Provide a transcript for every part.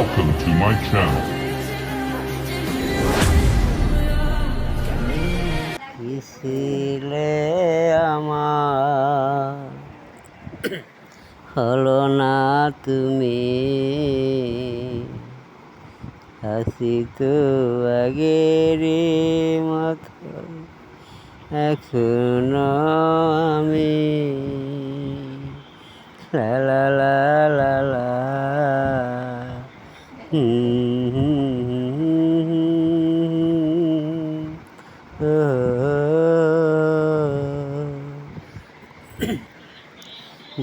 Welcome to my channel. ছিলে আমার হলো না তুমি, হাসি তো আগেরই মতো এখনো আমি লা লা লা লা লা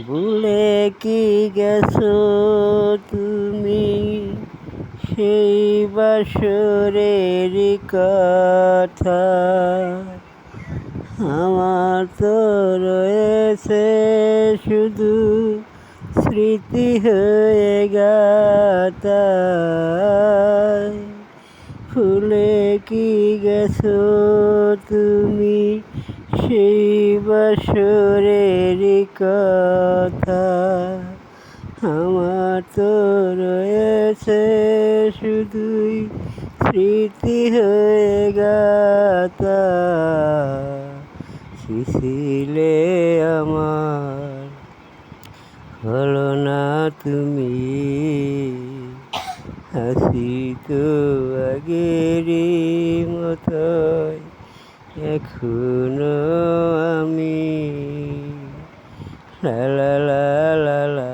ভুলে কি গেছো তুমি সেই বাসরের কথা? আমার তো রয়েছে শুধু স্মৃতি হয়ে গাতা। ভুলে কি গেছো তুমি সেই বাসরের কথা? আমার তো রয়েছে শুধুই স্মৃতি হয়ে গাতা। ছিলে আমার হলো না তুমি, হাসি তো আগেরই মতোই এখনো আমি লা লা লা লা লা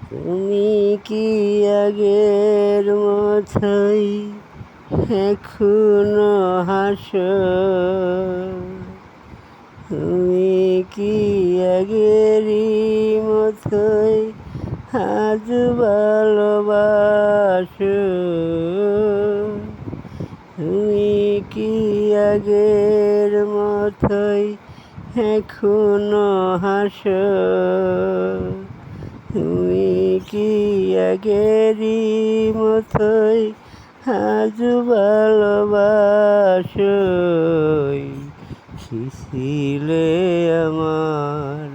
তুমি কি আগের মতোই এখনো হাসো? তুমি কি আগেরই মতোই আজ ভালোবাসো? তুমি কি আগের মতোই এখনো হাসো? তুমি কি আগেরই মতোই আজ ভালোবাসো? ছিলে আমার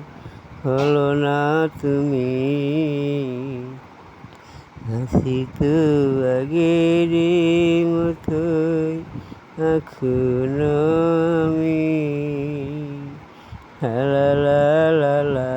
হলো না তুমি, হাসি তো আগেরই মতোই এখনো আমি লা লা লা লা লা